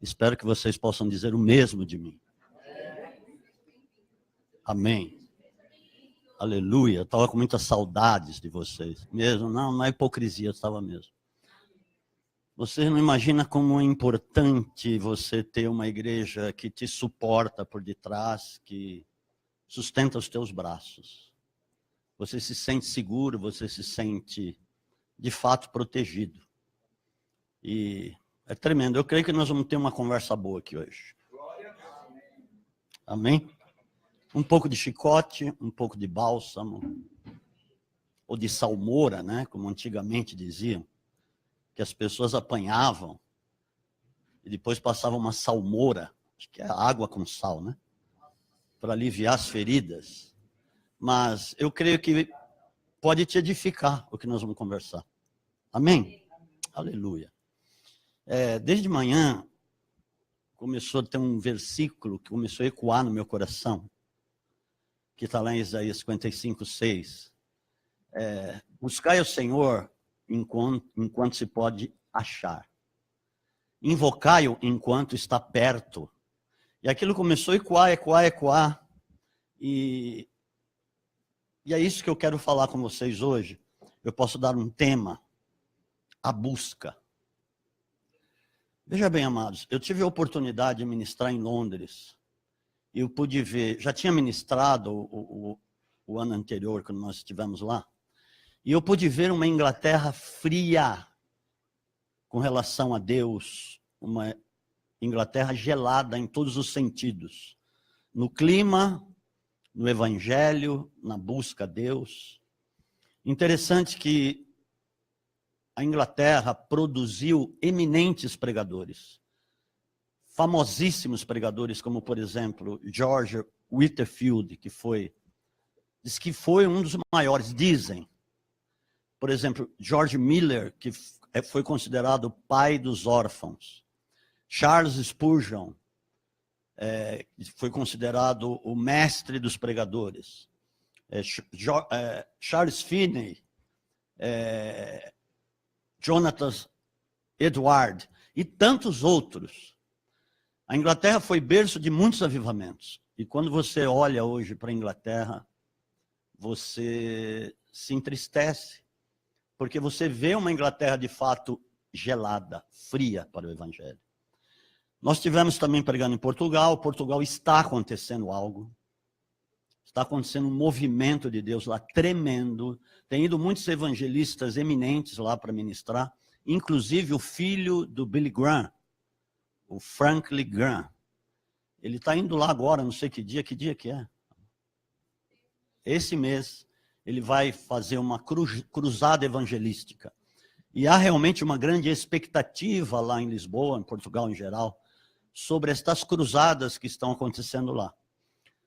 Espero que vocês possam dizer o mesmo de mim. Amém. Aleluia. Eu estava com muitas saudades de vocês. Mesmo, não é hipocrisia, estava mesmo. Você não imagina como é importante você ter uma igreja que te suporta por detrás, que sustenta os teus braços. Você se sente seguro, você se sente, de fato, protegido. E é tremendo. Eu creio que nós vamos ter uma conversa boa aqui hoje. Amém? Um pouco de chicote, um pouco de bálsamo, ou de salmoura, né? Como antigamente diziam, que as pessoas apanhavam e depois passavam uma salmoura, acho que é água com sal, né? Para aliviar as feridas. Mas eu creio que pode te edificar o que nós vamos conversar. Amém? Aleluia. Desde manhã, começou a ter um versículo que começou a ecoar no meu coração, que está lá em Isaías 55:6. Buscai o Senhor enquanto se pode achar. Invocai-o enquanto está perto. E aquilo começou a ecoar. E é isso que eu quero falar com vocês hoje. Eu posso dar um tema: a busca. Veja bem, amados, eu tive a oportunidade de ministrar em Londres. E eu pude ver, já tinha ministrado o ano anterior, quando nós estivemos lá. E eu pude ver uma Inglaterra fria com relação a Deus, uma Inglaterra gelada em todos os sentidos. No clima, no evangelho, na busca a Deus. Interessante que a Inglaterra produziu eminentes pregadores, famosíssimos pregadores, como, por exemplo, George Whitefield, diz que foi um dos maiores, dizem. Por exemplo, George Miller, que foi considerado o pai dos órfãos. Charles Spurgeon, foi considerado o mestre dos pregadores. Charles Finney, Jonathan Edward e tantos outros. A Inglaterra foi berço de muitos avivamentos. E quando você olha hoje para a Inglaterra, você se entristece, porque você vê uma Inglaterra de fato gelada, fria para o evangelho. Nós tivemos também pregando em Portugal. Portugal está acontecendo algo. Está acontecendo um movimento de Deus lá tremendo. Tem ido muitos evangelistas eminentes lá para ministrar, inclusive o filho do Billy Graham, o Franklin Graham. Ele está indo lá agora, não sei que dia que é. Esse mês ele vai fazer uma cruzada evangelística. E há realmente uma grande expectativa lá em Lisboa, em Portugal em geral, sobre estas cruzadas que estão acontecendo lá.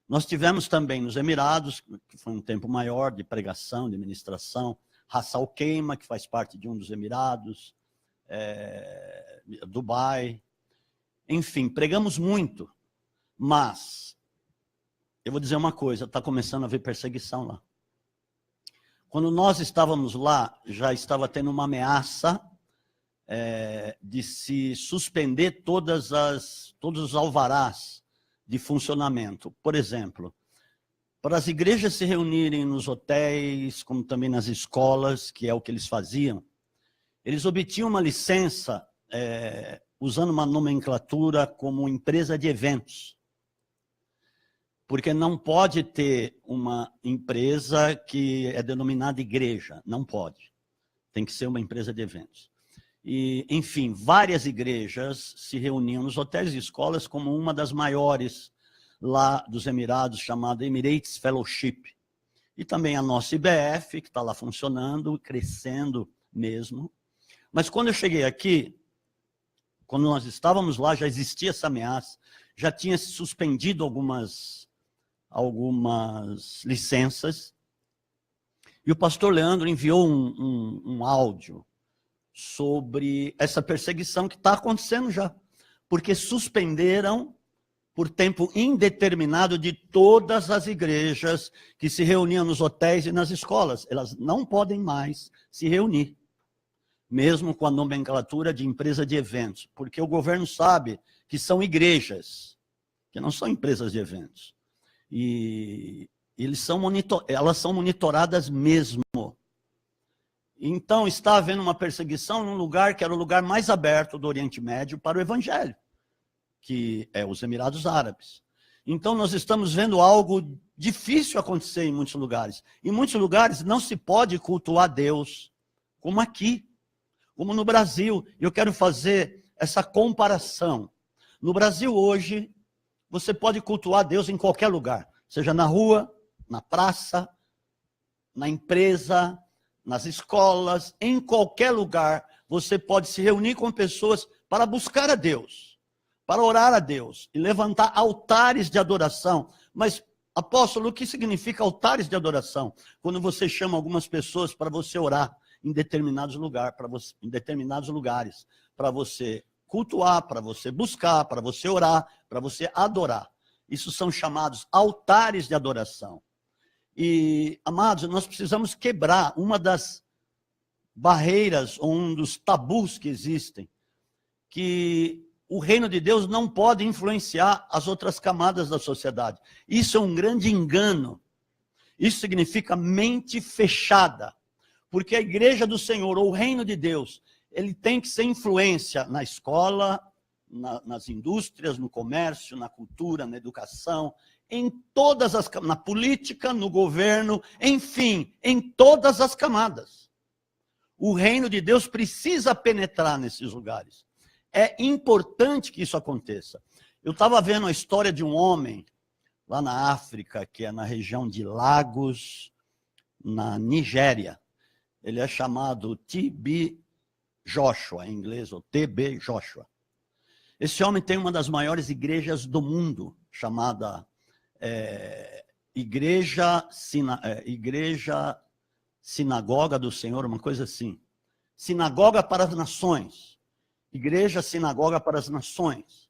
Nós tivemos também nos Emirados, que foi um tempo maior de pregação, de ministração, Ras Al Khaimah, que faz parte de um dos Emirados, Dubai. Enfim, pregamos muito, mas eu vou dizer uma coisa, está começando a haver perseguição lá. Quando nós estávamos lá, já estava tendo uma ameaça de se suspender todos os alvarás de funcionamento. Por exemplo, para as igrejas se reunirem nos hotéis, como também nas escolas, que é o que eles faziam, eles obtinham uma licença usando uma nomenclatura como empresa de eventos. Porque não pode ter uma empresa que é denominada igreja, não pode. Tem que ser uma empresa de eventos. E, enfim, várias igrejas se reuniam nos hotéis e escolas, como uma das maiores lá dos Emirados, chamada Emirates Fellowship. E também a nossa IBF, que está lá funcionando, crescendo mesmo. Mas quando eu cheguei aqui, quando nós estávamos lá, já existia essa ameaça, já tinha se suspendido algumas licenças. E o pastor Leandro enviou um áudio sobre essa perseguição que está acontecendo já, porque suspenderam por tempo indeterminado de todas as igrejas que se reuniam nos hotéis e nas escolas. Elas não podem mais se reunir. mesmo com a nomenclatura de empresa de eventos, porque o governo sabe que são igrejas, que não são empresas de eventos. E elas são monitoradas mesmo. Então, está havendo uma perseguição num lugar que era o lugar mais aberto do Oriente Médio para o Evangelho, que é os Emirados Árabes. Então, nós estamos vendo algo difícil acontecer em muitos lugares. Em muitos lugares não se pode cultuar Deus, como aqui, como no Brasil. Eu quero fazer essa comparação. No Brasil hoje, você pode cultuar Deus em qualquer lugar, seja na rua, na praça, na empresa, nas escolas, em qualquer lugar, você pode se reunir com pessoas para buscar a Deus, para orar a Deus e levantar altares de adoração. Mas, apóstolo, o que significa altares de adoração? Quando você chama algumas pessoas para você orar em determinados lugares, para você cultuar, para você buscar, para você orar, para você adorar. Isso são chamados altares de adoração. E, amados, nós precisamos quebrar uma das barreiras, ou um dos tabus que existem, que o reino de Deus não pode influenciar as outras camadas da sociedade. Isso é um grande engano. Isso significa mente fechada. Porque a igreja do Senhor, ou o reino de Deus, ele tem que ser influência na escola, nas indústrias, no comércio, na cultura, na educação, em todas as, na política, no governo, enfim, em todas as camadas. O reino de Deus precisa penetrar nesses lugares. É importante que isso aconteça. Eu estava vendo a história de um homem lá na África, que é na região de Lagos, na Nigéria. Ele é chamado T.B. Joshua, em inglês, ou T.B. Joshua. Esse homem tem uma das maiores igrejas do mundo, chamada Igreja Sinagoga do Senhor, uma coisa assim. Sinagoga para as Nações. Igreja Sinagoga para as Nações.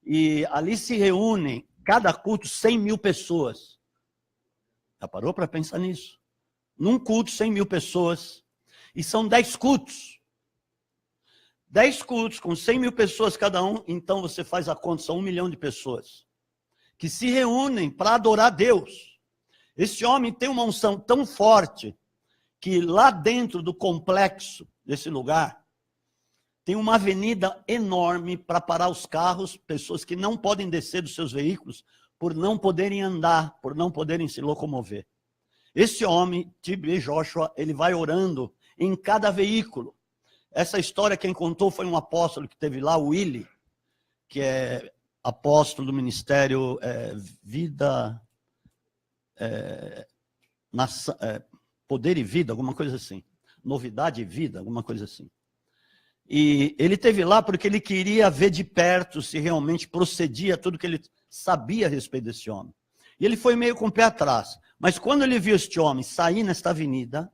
E ali se reúnem, cada culto, 100 mil pessoas. Já parou para pensar nisso? Num culto, 100 mil pessoas. E são 10 cultos. 10 cultos com 100 mil pessoas cada um, então você faz a conta, são 1 milhão de pessoas que se reúnem para adorar Deus. Esse homem tem uma unção tão forte que lá dentro do complexo desse lugar tem uma avenida enorme para parar os carros, pessoas que não podem descer dos seus veículos por não poderem andar, por não poderem se locomover. Esse homem, T.B. Joshua, ele vai orando em cada veículo. Essa história quem contou foi um apóstolo que teve lá, o Willy, que é apóstolo do ministério Poder e Vida, alguma coisa assim. Novidade e Vida, alguma coisa assim. E ele teve lá porque ele queria ver de perto se realmente procedia tudo que ele sabia a respeito desse homem. E ele foi meio com o pé atrás. Mas quando ele viu este homem sair nesta avenida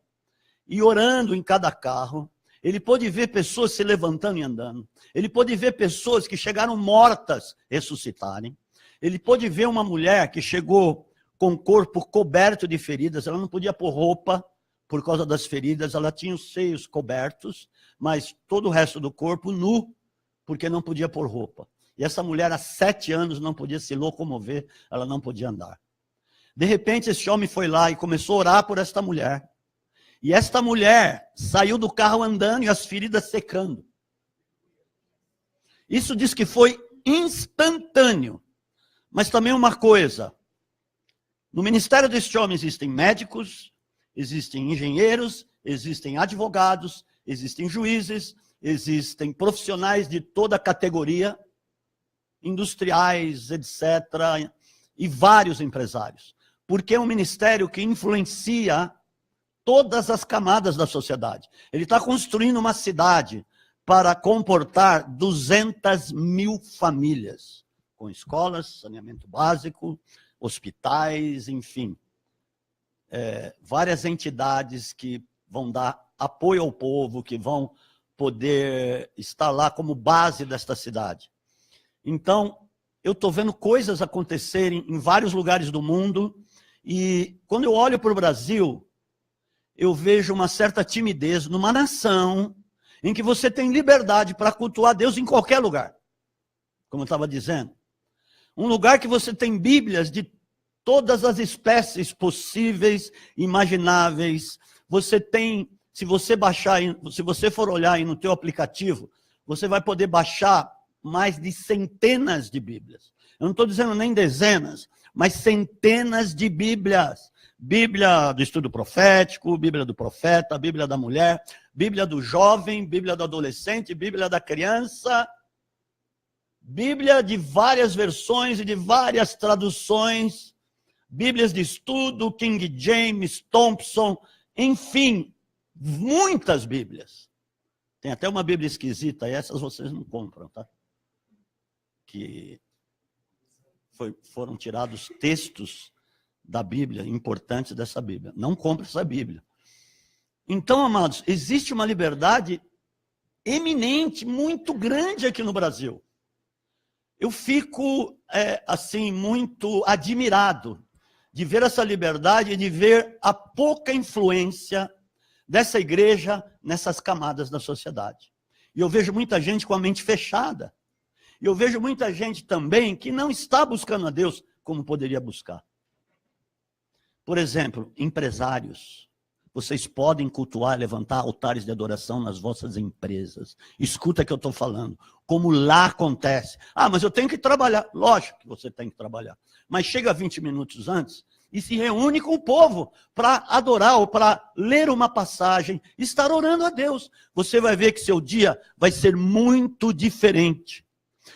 e orando em cada carro, ele pôde ver pessoas se levantando e andando. Ele pôde ver pessoas que chegaram mortas ressuscitarem. Ele pôde ver uma mulher que chegou com o corpo coberto de feridas. Ela não podia pôr roupa por causa das feridas. Ela tinha os seios cobertos, mas todo o resto do corpo nu, porque não podia pôr roupa. E essa mulher há 7 anos não podia se locomover, ela não podia andar. De repente esse homem foi lá e começou a orar por esta mulher. E esta mulher saiu do carro andando e as feridas secando. Isso diz que foi instantâneo. Mas também uma coisa. No ministério deste homem existem médicos, existem engenheiros, existem advogados, existem juízes, existem profissionais de toda categoria, industriais, etc., e vários empresários. Porque é um ministério que influencia todas as camadas da sociedade. Ele está construindo uma cidade para comportar 200 mil famílias, com escolas, saneamento básico, hospitais, enfim. Várias entidades que vão dar apoio ao povo, que vão poder estar lá como base desta cidade. Então, eu estou vendo coisas acontecerem em vários lugares do mundo, e quando eu olho para o Brasil, eu vejo uma certa timidez numa nação em que você tem liberdade para cultuar Deus em qualquer lugar, como eu estava dizendo. Um lugar que você tem Bíblias de todas as espécies possíveis, imagináveis. Você tem, se você baixar, se você for olhar aí no teu aplicativo, você vai poder baixar mais de centenas de Bíblias. Eu não estou dizendo nem dezenas, mas centenas de Bíblias. Bíblia do estudo profético, Bíblia do profeta, Bíblia da mulher, Bíblia do jovem, Bíblia do adolescente, Bíblia da criança, Bíblia de várias versões e de várias traduções, Bíblias de estudo, King James, Thompson, enfim, muitas Bíblias. Tem até uma Bíblia esquisita, e essas vocês não compram, tá? Que foram tirados textos da Bíblia, importantes dessa Bíblia. Não compre essa Bíblia. Então, amados, existe uma liberdade eminente, muito grande aqui no Brasil. Eu fico, assim, muito admirado de ver essa liberdade e de ver a pouca influência dessa igreja nessas camadas da sociedade. E eu vejo muita gente com a mente fechada. E eu vejo muita gente também que não está buscando a Deus como poderia buscar. Por exemplo, empresários. Vocês podem cultuar, levantar altares de adoração nas vossas empresas. Escuta o que eu estou falando. Como lá acontece. Ah, mas eu tenho que trabalhar. Lógico que você tem que trabalhar. Mas chega 20 minutos antes e se reúne com o povo para adorar ou para ler uma passagem, estar orando a Deus. Você vai ver que seu dia vai ser muito diferente.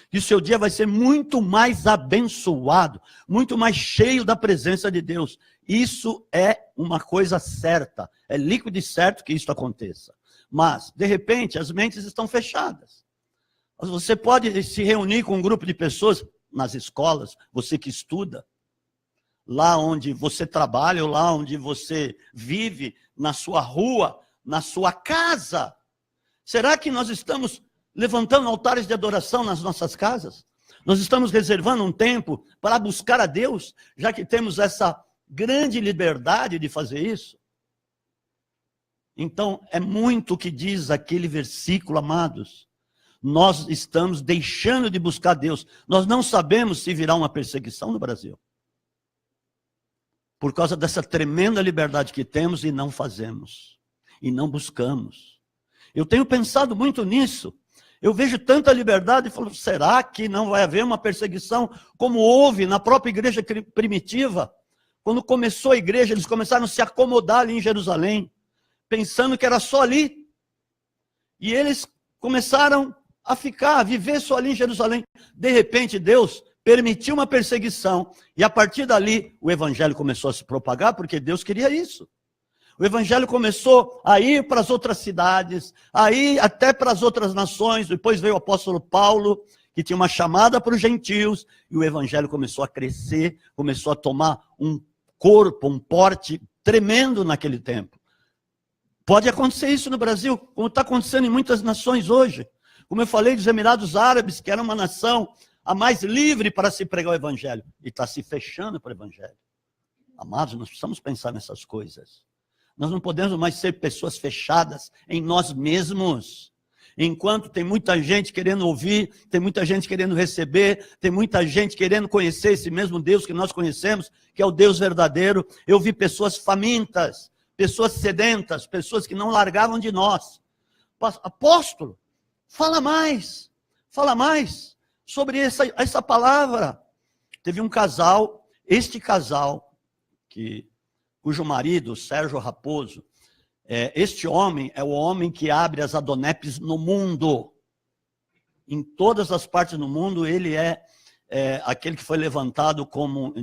Que o seu dia vai ser muito mais abençoado, muito mais cheio da presença de Deus. Isso é uma coisa certa, é líquido e certo que isso aconteça. Mas, de repente, as mentes estão fechadas. Você pode se reunir com um grupo de pessoas nas escolas, você que estuda, lá onde você trabalha, ou lá onde você vive, na sua rua, na sua casa. Será que nós estamos levantando altares de adoração nas nossas casas? Nós estamos reservando um tempo para buscar a Deus, já que temos essa grande liberdade de fazer isso? Então, é muito o que diz aquele versículo, amados. Nós estamos deixando de buscar Deus. Nós não sabemos se virá uma perseguição no Brasil. Por causa dessa tremenda liberdade que temos e não fazemos. E não buscamos. Eu tenho pensado muito nisso. Eu vejo tanta liberdade e falo, será que não vai haver uma perseguição como houve na própria igreja primitiva? Quando começou a igreja, eles começaram a se acomodar ali em Jerusalém, pensando que era só ali. E eles começaram a viver só ali em Jerusalém. De repente, Deus permitiu uma perseguição, e a partir dali, o evangelho começou a se propagar, porque Deus queria isso. O evangelho começou a ir para as outras cidades, a ir até para as outras nações. Depois veio o apóstolo Paulo, que tinha uma chamada para os gentios, e o evangelho começou a crescer, começou a tomar um corpo, um porte tremendo naquele tempo. Pode acontecer isso no Brasil, como está acontecendo em muitas nações hoje. Como eu falei dos Emirados Árabes, que era uma nação a mais livre para se pregar o evangelho, e está se fechando para o evangelho. Amados, nós precisamos pensar nessas coisas. Nós não podemos mais ser pessoas fechadas em nós mesmos. Enquanto tem muita gente querendo ouvir, tem muita gente querendo receber, tem muita gente querendo conhecer esse mesmo Deus que nós conhecemos, que é o Deus verdadeiro. Eu vi pessoas famintas, pessoas sedentas, pessoas que não largavam de nós. Apóstolo, fala mais sobre essa palavra. Teve um casal, cujo marido, Sérgio Raposo, este homem é o homem que abre as Adonepes no mundo. Em todas as partes do mundo, ele é aquele que foi levantado como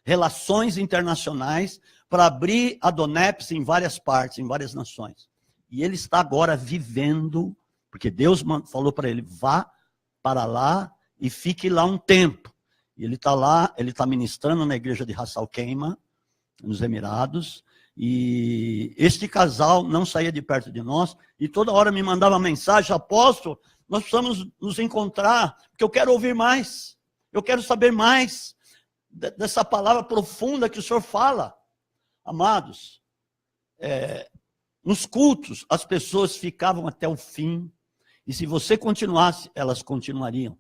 relações internacionais para abrir Adonepes em várias partes, em várias nações. E ele está agora vivendo, porque Deus falou para ele, vá para lá e fique lá um tempo. E ele está lá, ele está ministrando na igreja de Ras Al Khaimah, nos Emirados, e este casal não saía de perto de nós, e toda hora me mandava mensagem, apóstolo, nós precisamos nos encontrar, porque eu quero ouvir mais, eu quero saber mais dessa palavra profunda que o senhor fala. Amados, Nos cultos, as pessoas ficavam até o fim. E se você continuasse, elas continuariam.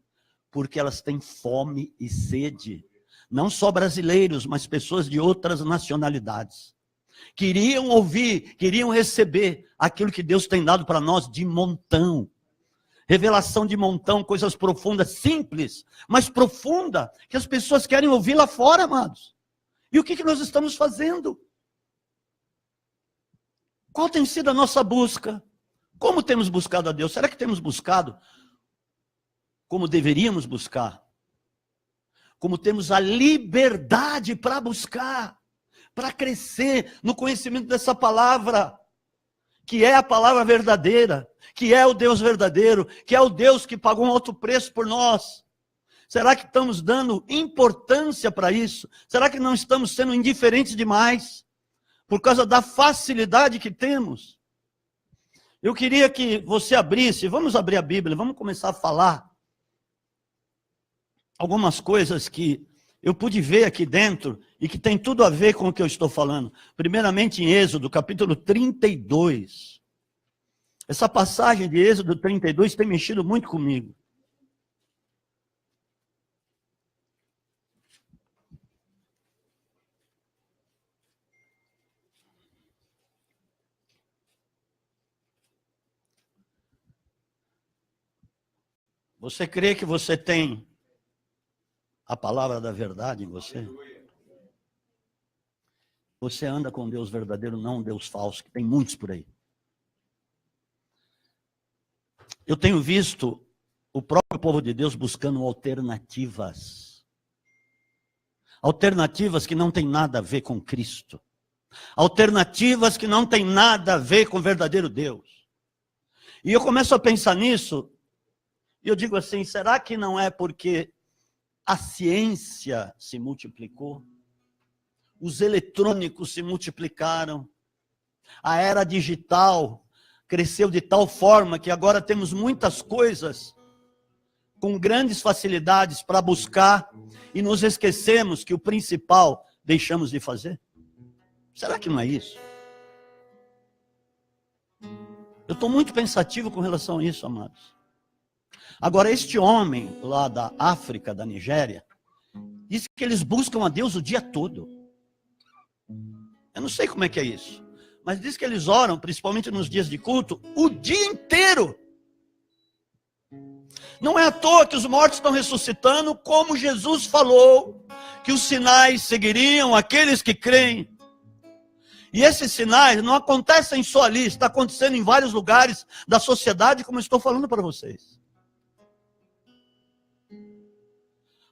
Porque elas têm fome e sede. Não só brasileiros, mas pessoas de outras nacionalidades. Queriam ouvir, queriam receber aquilo que Deus tem dado para nós de montão. Revelação de montão, coisas profundas, simples, mas profunda, que as pessoas querem ouvir lá fora, amados. E o que nós estamos fazendo? Qual tem sido a nossa busca? Como temos buscado a Deus? Será que temos buscado como deveríamos buscar? Como temos a liberdade para buscar, para crescer no conhecimento dessa palavra, que é a palavra verdadeira, que é o Deus verdadeiro, que é o Deus que pagou um alto preço por nós. Será que estamos dando importância para isso? Será que não estamos sendo indiferentes demais? Por causa da facilidade que temos? Eu queria que você abrisse, vamos abrir a Bíblia, vamos começar a falar algumas coisas que eu pude ver aqui dentro e que tem tudo a ver com o que eu estou falando. Primeiramente em Êxodo, capítulo 32. Essa passagem de Êxodo 32 tem mexido muito comigo. Você crê que você tem a palavra da verdade em você? Você anda com Deus verdadeiro, não um Deus falso, que tem muitos por aí. Eu tenho visto o próprio povo de Deus buscando alternativas. Alternativas que não têm nada a ver com Cristo. Alternativas que não têm nada a ver com o verdadeiro Deus. E eu começo a pensar nisso, e eu digo assim, será que não é porque a ciência se multiplicou? Os eletrônicos se multiplicaram. A era digital cresceu de tal forma que agora temos muitas coisas com grandes facilidades para buscar e nos esquecemos que o principal deixamos de fazer? Será que não é isso? Eu estou muito pensativo com relação a isso, amados. Agora, este homem lá da África, da Nigéria, diz que eles buscam a Deus o dia todo. Eu não sei como é que é isso, mas diz que eles oram, principalmente nos dias de culto, o dia inteiro. Não é à toa que os mortos estão ressuscitando, como Jesus falou, que os sinais seguiriam aqueles que creem. E esses sinais não acontecem só ali, está acontecendo em vários lugares da sociedade, como eu estou falando para vocês.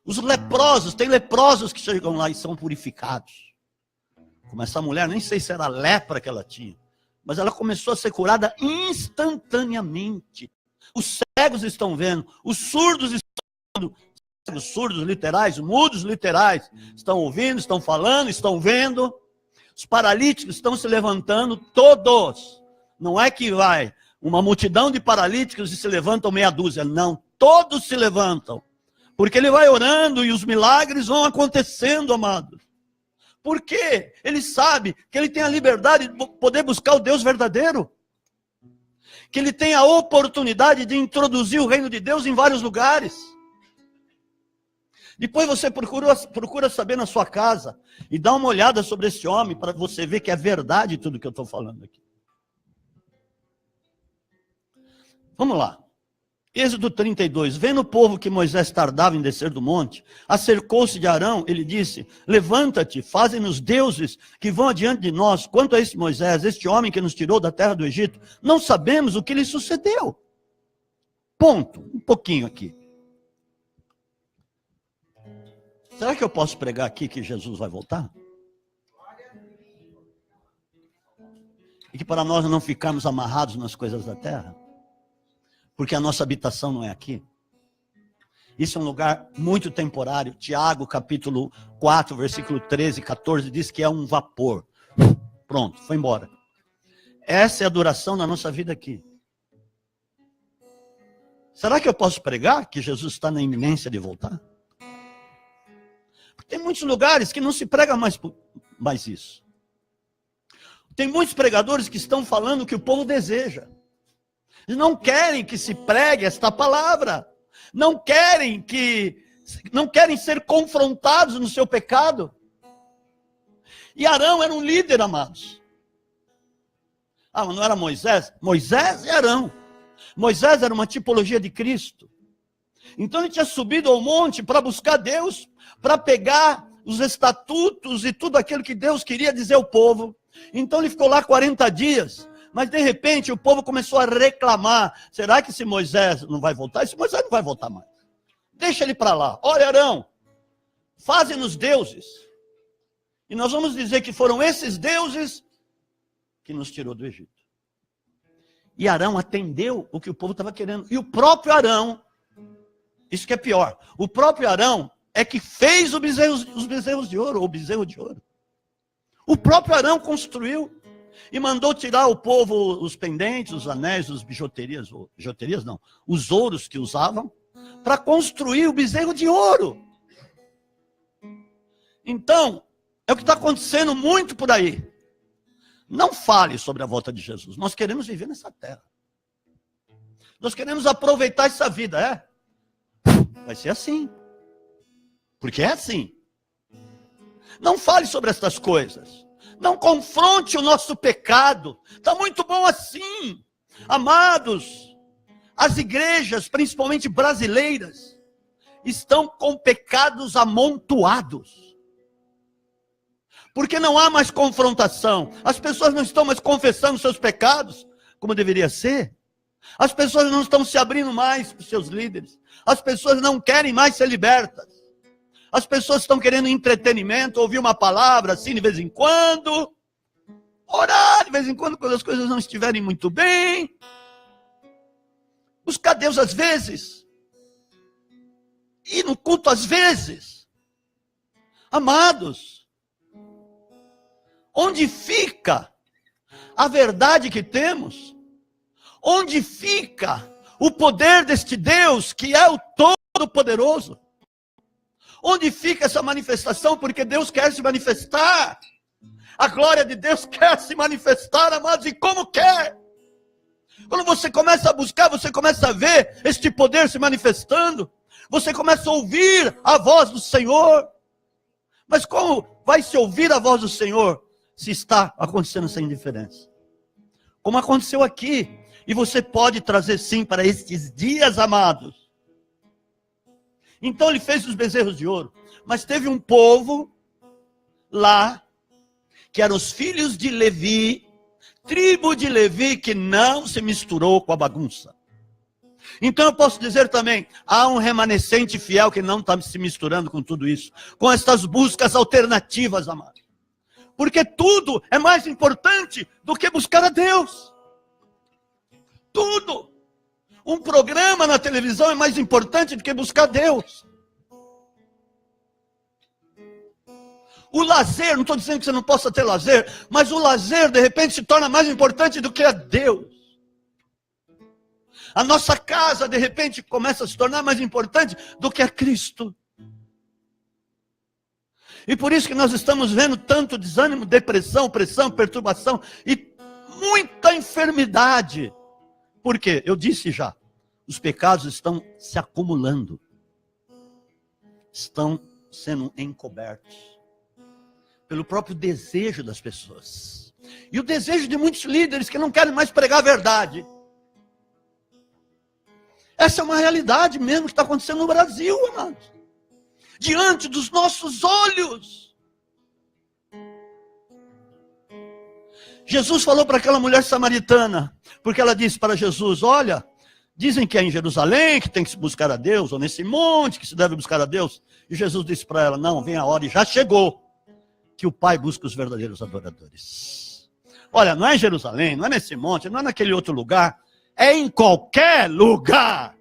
Os leprosos, tem leprosos que chegam lá e são purificados. Como essa mulher, nem sei se era lepra que ela tinha, mas ela começou a ser curada instantaneamente. Os cegos estão vendo, os surdos estão vendo, os surdos literais, mudos literais, estão ouvindo, estão falando, estão vendo. Os paralíticos estão se levantando, todos. Não é que vai uma multidão de paralíticos e se levantam meia dúzia, não, todos se levantam. Porque ele vai orando e os milagres vão acontecendo, amados. Por quê? Ele sabe que ele tem a liberdade de poder buscar o Deus verdadeiro. Que ele tem a oportunidade de introduzir o reino de Deus em vários lugares. Depois você procura saber na sua casa e dá uma olhada sobre esse homem para você ver que é verdade tudo que eu estou falando aqui. Vamos lá. Êxodo 32, vendo o povo que Moisés tardava em descer do monte, acercou-se de Arão, ele disse, levanta-te, fazem-nos deuses que vão adiante de nós. Quanto a este Moisés, este homem que nos tirou da terra do Egito, não sabemos o que lhe sucedeu. Ponto, um pouquinho aqui. Será que eu posso pregar aqui que Jesus vai voltar? E que para nós não ficarmos amarrados nas coisas da terra? Porque a nossa habitação não é aqui. Isso é um lugar muito temporário. Tiago, capítulo 4, versículo 13 e 14, diz que é um vapor. Pronto, foi embora. Essa é a duração da nossa vida aqui. Será que eu posso pregar que Jesus está na iminência de voltar? Porque tem muitos lugares que não se prega mais isso. Tem muitos pregadores que estão falando o que o povo deseja. Eles não querem que se pregue esta palavra. Não querem ser confrontados no seu pecado. E Arão era um líder, amados. Mas não era Moisés? Moisés e Arão. Moisés era uma tipologia de Cristo. Então ele tinha subido ao monte para buscar Deus, para pegar os estatutos e tudo aquilo que Deus queria dizer ao povo. Então ele ficou lá 40 dias, mas de repente o povo começou a reclamar. Será que esse Moisés não vai voltar? Esse Moisés não vai voltar mais. Deixa ele para lá. Olha, Arão, fazem-nos deuses. E nós vamos dizer que foram esses deuses que nos tirou do Egito. E Arão atendeu o que o povo estava querendo. E o próprio Arão, isso que é pior, o próprio Arão é que fez os bezerros de ouro, ou bezerro de ouro. O próprio Arão construiu e mandou tirar o povo os pendentes, os anéis, as bijuterias não, os ouros que usavam, para construir o bezerro de ouro. Então, é o que está acontecendo muito por aí. Não fale sobre a volta de Jesus. Nós queremos viver nessa terra. Nós queremos aproveitar essa vida, é? Vai ser assim. Porque é assim. Não fale sobre essas coisas. Não confronte o nosso pecado. Está muito bom assim. Amados, as igrejas, principalmente brasileiras, estão com pecados amontoados. Porque não há mais confrontação. As pessoas não estão mais confessando seus pecados, como deveria ser. As pessoas não estão se abrindo mais para os seus líderes. As pessoas não querem mais ser libertas. As pessoas estão querendo entretenimento, ouvir uma palavra assim de vez em quando. Orar de vez em quando as coisas não estiverem muito bem. Buscar Deus às vezes. Ir no culto às vezes. Amados, onde fica a verdade que temos? Onde fica o poder deste Deus que é o Todo-Poderoso? Onde fica essa manifestação? Porque Deus quer se manifestar. A glória de Deus quer se manifestar, amados, e como quer. Quando você começa a buscar, você começa a ver este poder se manifestando. Você começa a ouvir a voz do Senhor. Mas como vai se ouvir a voz do Senhor se está acontecendo essa indiferença? Como aconteceu aqui. E você pode trazer sim para estes dias, amados. Então ele fez os bezerros de ouro. Mas teve um povo lá, que eram os filhos de Levi, tribo de Levi, que não se misturou com a bagunça. Então eu posso dizer também, há um remanescente fiel que não está se misturando com tudo isso, com estas buscas alternativas, amados. Porque tudo é mais importante do que buscar a Deus. Tudo. Um programa na televisão é mais importante do que buscar Deus. O lazer, não estou dizendo que você não possa ter lazer, mas o lazer de repente se torna mais importante do que a Deus. A nossa casa de repente começa a se tornar mais importante do que a Cristo. E por isso que nós estamos vendo tanto desânimo, depressão, pressão, perturbação e muita enfermidade. Por quê? Eu disse já, os pecados estão se acumulando. Estão sendo encobertos pelo próprio desejo das pessoas. E o desejo de muitos líderes que não querem mais pregar a verdade. Essa é uma realidade mesmo que está acontecendo no Brasil, amados. Diante dos nossos olhos. Jesus falou para aquela mulher samaritana, porque ela disse para Jesus, olha, dizem que é em Jerusalém que tem que se buscar a Deus, ou nesse monte que se deve buscar a Deus. E Jesus disse para ela, não, vem a hora e já chegou, que o Pai busca os verdadeiros adoradores. Olha, não é em Jerusalém, não é nesse monte, não é naquele outro lugar, é em qualquer lugar.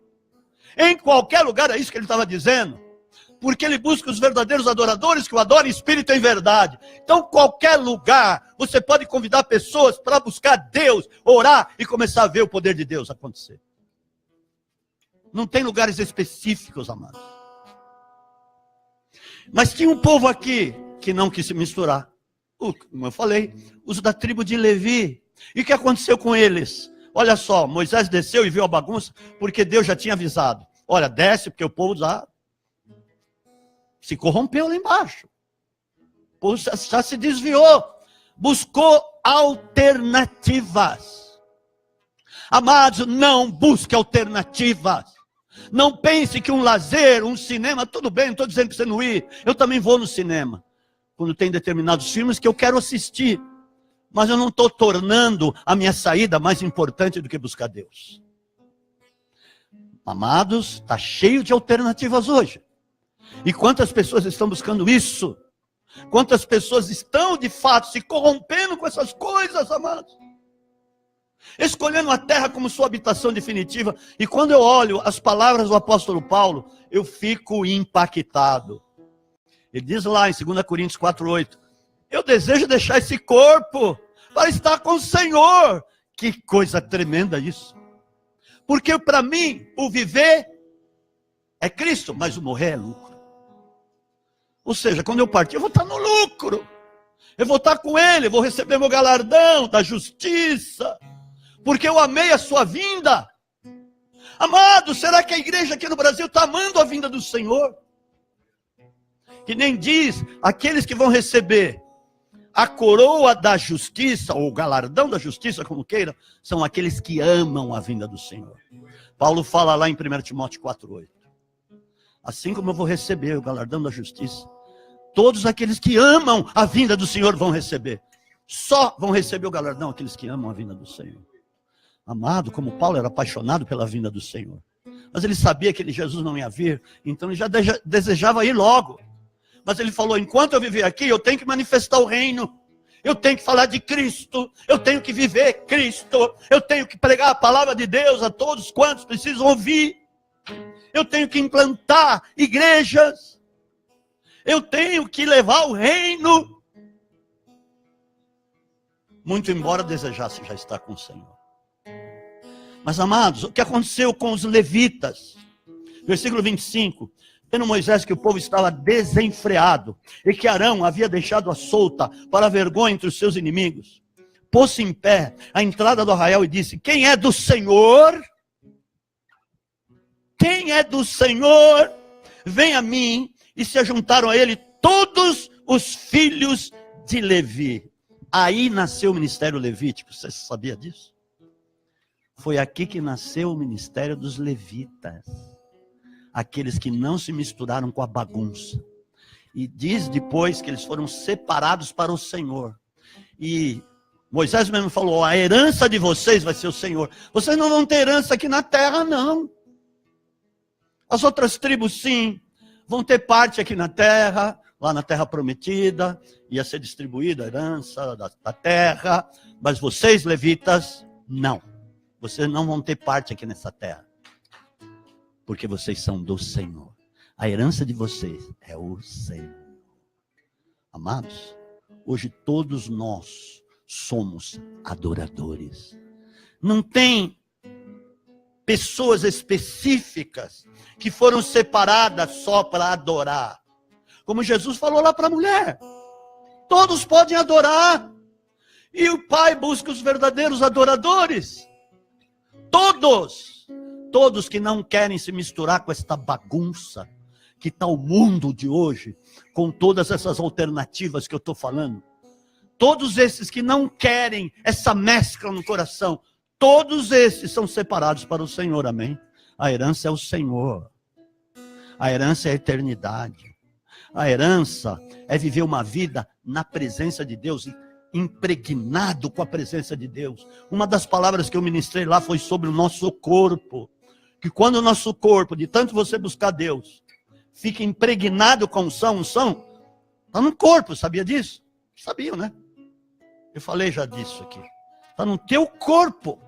Em qualquer lugar, é isso que ele estava dizendo. Porque ele busca os verdadeiros adoradores que o adoram em espírito e em verdade. Então, qualquer lugar, você pode convidar pessoas para buscar Deus, orar e começar a ver o poder de Deus acontecer. Não tem lugares específicos, amados. Mas tinha um povo aqui que não quis se misturar. como eu falei, os da tribo de Levi. E o que aconteceu com eles? Olha só, Moisés desceu e viu a bagunça, porque Deus já tinha avisado. Olha, desce, porque o povo já se corrompeu lá embaixo. O povo já se desviou. Buscou alternativas. Amados, não busque alternativas. Não pense que um lazer, um cinema, tudo bem, não estou dizendo que você não ir. Eu também vou no cinema, quando tem determinados filmes que eu quero assistir. Mas eu não estou tornando a minha saída mais importante do que buscar Deus. Amados, está cheio de alternativas hoje. E quantas pessoas estão buscando isso? Quantas pessoas estão, de fato, se corrompendo com essas coisas, amados? Escolhendo a terra como sua habitação definitiva. E quando eu olho as palavras do apóstolo Paulo, eu fico impactado. Ele diz lá em 2 Coríntios 4:8, eu desejo deixar esse corpo para estar com o Senhor. Que coisa tremenda isso. Porque para mim, o viver é Cristo, mas o morrer é lucro. Ou seja, quando eu partir, eu vou estar no lucro. Eu vou estar com Ele, eu vou receber meu galardão da justiça. Porque eu amei a sua vinda. Amado, será que a igreja aqui no Brasil está amando a vinda do Senhor? Que nem diz, aqueles que vão receber a coroa da justiça, ou o galardão da justiça, como queira, são aqueles que amam a vinda do Senhor. Paulo fala lá em 1 Timóteo 4:8. Assim como eu vou receber o galardão da justiça, todos aqueles que amam a vinda do Senhor vão receber. Só vão receber o galardão aqueles que amam a vinda do Senhor. Amado, como Paulo era apaixonado pela vinda do Senhor. Mas ele sabia que Jesus não ia vir, então ele já desejava ir logo. Mas ele falou, enquanto eu viver aqui, eu tenho que manifestar o reino. Eu tenho que falar de Cristo. Eu tenho que viver Cristo. Eu tenho que pregar a palavra de Deus a todos quantos precisam ouvir. Eu tenho que implantar igrejas. Eu tenho que levar o reino. Muito embora desejasse já estar com o Senhor. Mas, amados, o que aconteceu com os levitas? Versículo 25. Vendo Moisés que o povo estava desenfreado e que Arão havia deixado-a solta para a vergonha entre os seus inimigos, pôs-se em pé à entrada do arraial e disse, quem é do Senhor? Quem é do Senhor? Vem a mim. E se ajuntaram a ele todos os filhos de Levi. Aí nasceu o ministério levítico. Você sabia disso? Foi aqui que nasceu o ministério dos levitas. Aqueles que não se misturaram com a bagunça. E diz depois que eles foram separados para o Senhor. E Moisés mesmo falou, a herança de vocês vai ser o Senhor. Vocês não vão ter herança aqui na terra, não. As outras tribos, sim, vão ter parte aqui na terra, lá na terra prometida, ia ser distribuída a herança da terra, mas vocês, levitas, não. Vocês não vão ter parte aqui nessa terra. Porque vocês são do Senhor. A herança de vocês é o Senhor. Amados, hoje todos nós somos adoradores. Não tem pessoas específicas que foram separadas só para adorar. Como Jesus falou lá para a mulher. Todos podem adorar. E o Pai busca os verdadeiros adoradores. Todos. Todos que não querem se misturar com esta bagunça que está o mundo de hoje, com todas essas alternativas que eu estou falando. Todos esses que não querem essa mescla no coração, todos esses são separados para o Senhor, amém? A herança é o Senhor. A herança é a eternidade. A herança é viver uma vida na presença de Deus, impregnado com a presença de Deus. Uma das palavras que eu ministrei lá foi sobre o nosso corpo. Que quando o nosso corpo, de tanto você buscar Deus, fica impregnado com unção, está no corpo, sabia disso? Sabiam, né? Eu falei já disso aqui. Está no teu corpo.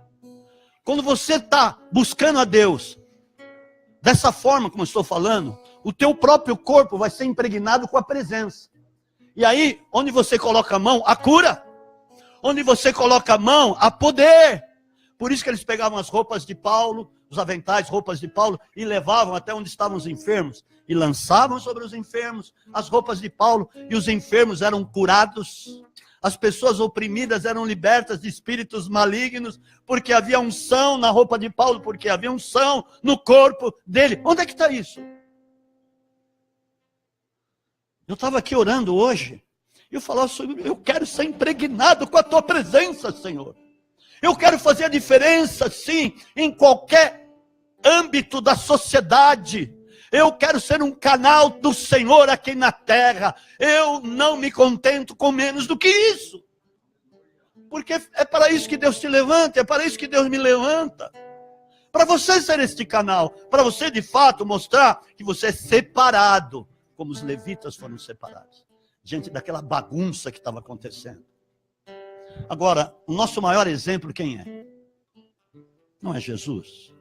Quando você está buscando a Deus, dessa forma como eu estou falando, o teu próprio corpo vai ser impregnado com a presença. E aí, onde você coloca a mão, a cura. Onde você coloca a mão, há poder. Por isso que eles pegavam as roupas de Paulo, os aventais, roupas de Paulo, e levavam até onde estavam os enfermos, e lançavam sobre os enfermos as roupas de Paulo, e os enfermos eram curados. as pessoas oprimidas eram libertas de espíritos malignos, porque havia unção na roupa de Paulo, porque havia unção no corpo dele. Onde é que está isso? Eu estava aqui orando hoje, e eu falava sobre, eu quero ser impregnado com a tua presença, Senhor. Eu quero fazer a diferença, sim, em qualquer âmbito da sociedade. Eu quero ser um canal do Senhor aqui na terra. Eu não me contento com menos do que isso. Porque é para isso que Deus te levanta, é para isso que Deus me levanta. Para você ser este canal, para você de fato mostrar que você é separado, como os levitas foram separados, diante daquela bagunça que estava acontecendo. Agora, o nosso maior exemplo quem é? Não é Jesus.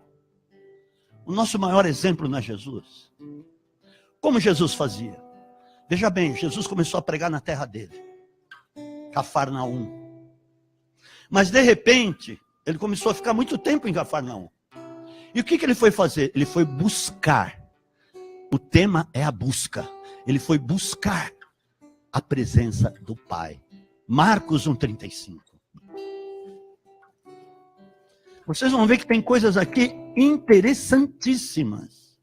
O nosso maior exemplo não é Jesus. Como Jesus fazia? Veja bem, Jesus começou a pregar na terra dele, Cafarnaum. Mas de repente, ele começou a ficar muito tempo em Cafarnaum. E o que ele foi fazer? Ele foi buscar. O tema é a busca. Ele foi buscar a presença do Pai. Marcos 1,35. Vocês vão ver que tem coisas aqui interessantíssimas.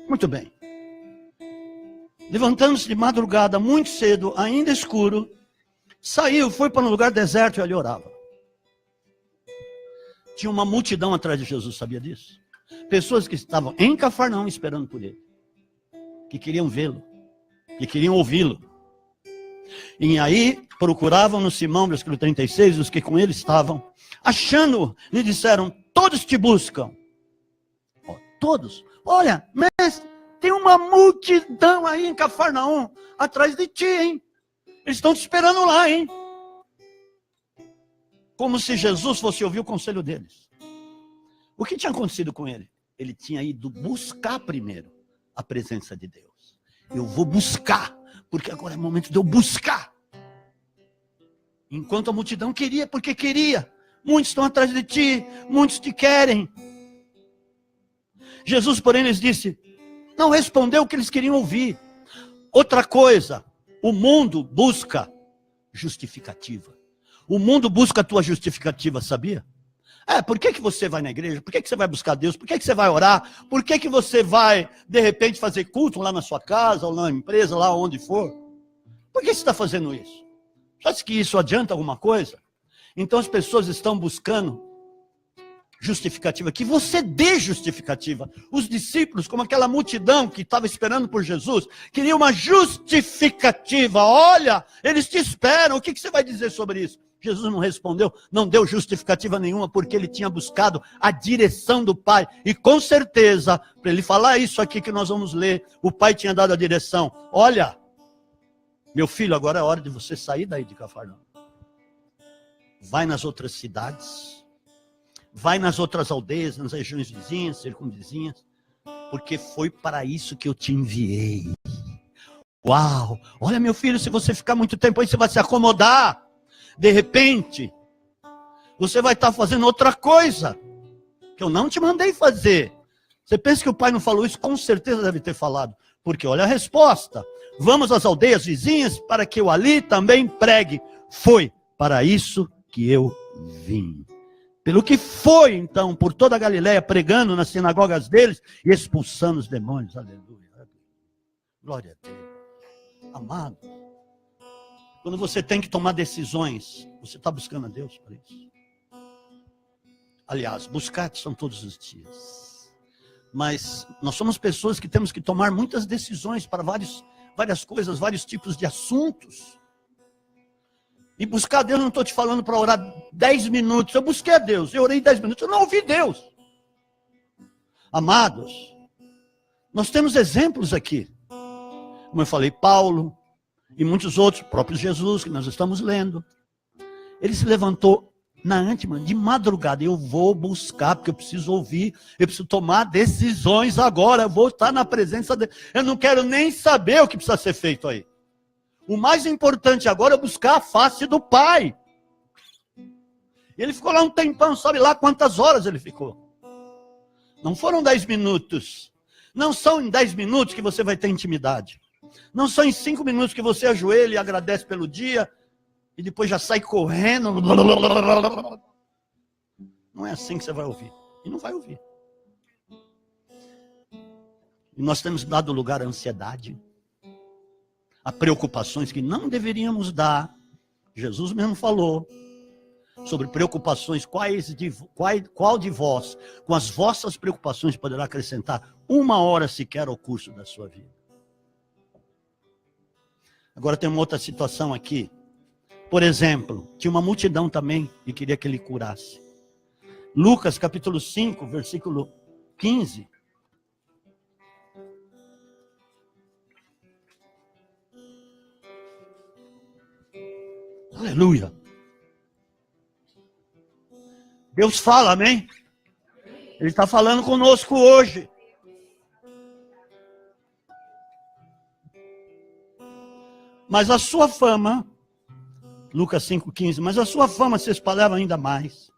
Muito bem. Levantando-se de madrugada, muito cedo, ainda escuro, saiu, foi para um lugar deserto e ali orava. Tinha uma multidão atrás de Jesus, sabia disso? Pessoas que estavam em Cafarnaum esperando por ele, que queriam vê-lo, que queriam ouvi-lo. E aí procuravam no Simão, versículo 36, os que com ele estavam, achando-o, lhe disseram, todos te buscam. Todos. Olha, mestre, tem uma multidão aí em Cafarnaum, atrás de ti, hein? Eles estão te esperando lá, hein? Como se Jesus fosse ouvir o conselho deles. O que tinha acontecido com ele? Ele tinha ido buscar primeiro a presença de Deus. Eu vou buscar, porque agora é o momento de eu buscar. Enquanto a multidão queria, porque queria. Muitos estão atrás de ti, muitos te querem. Jesus, porém, lhes disse, não respondeu o que eles queriam ouvir. Outra coisa, o mundo busca justificativa. O mundo busca a tua justificativa, sabia? Por que você vai na igreja? Por que você vai buscar Deus? Por que você vai orar? Por que você vai, de repente, fazer culto lá na sua casa, ou na empresa, lá onde for? Por que você está fazendo isso? Você acha que isso adianta alguma coisa? Então as pessoas estão buscando justificativa, que você dê justificativa. Os discípulos, como aquela multidão que estava esperando por Jesus, queriam uma justificativa. Olha, eles te esperam, o que você vai dizer sobre isso? Jesus não respondeu, não deu justificativa nenhuma, porque ele tinha buscado a direção do Pai. E com certeza, para ele falar isso aqui que nós vamos ler, o Pai tinha dado a direção. Olha, meu filho, agora é hora de você sair daí de Cafarnaum. Vai nas outras cidades, vai nas outras aldeias, nas regiões vizinhas, circunvizinhas, porque foi para isso que eu te enviei. Uau! Olha, meu filho, se você ficar muito tempo aí, você vai se acomodar. De repente, você vai estar fazendo outra coisa, que eu não te mandei fazer. Você pensa que o pai não falou isso? Com certeza deve ter falado. Porque olha a resposta. Vamos às aldeias vizinhas, para que eu ali também pregue. Foi para isso que eu vim. Pelo que foi, então, por toda a Galileia, pregando nas sinagogas deles e expulsando os demônios. Aleluia. Glória a Deus. Amado, quando você tem que tomar decisões, você está buscando a Deus para isso. Aliás, buscar são todos os dias. Mas nós somos pessoas que temos que tomar muitas decisões para várias coisas, vários tipos de assuntos. E buscar a Deus, não estou te falando para orar 10 minutos. Eu busquei a Deus, eu orei 10 minutos, eu não ouvi Deus. Amados, nós temos exemplos aqui. Como eu falei, Paulo e muitos outros, próprio Jesus, que nós estamos lendo. Ele se levantou na ântima, de madrugada. Eu vou buscar, porque eu preciso ouvir, eu preciso tomar decisões agora. Eu vou estar na presença dele. Eu não quero nem saber o que precisa ser feito aí. O mais importante agora é buscar a face do Pai. Ele ficou lá um tempão, sabe lá quantas horas ele ficou. Não foram 10 minutos. Não são em 10 minutos que você vai ter intimidade. Não são em 5 minutos que você ajoelha e agradece pelo dia e depois já sai correndo. Não é assim que você vai ouvir. E não vai ouvir. E nós temos dado lugar à ansiedade, a preocupações que não deveríamos dar. Jesus mesmo falou sobre preocupações, qual de vós, com as vossas preocupações, poderá acrescentar 1 hora sequer ao curso da sua vida. Agora tem uma outra situação aqui. Por exemplo, tinha uma multidão também e queria que ele curasse. Lucas capítulo 5, versículo 15. Aleluia. Deus fala, amém? Ele está falando conosco hoje. Mas a sua fama, Lucas 5,15, mas a sua fama se espalhava ainda mais.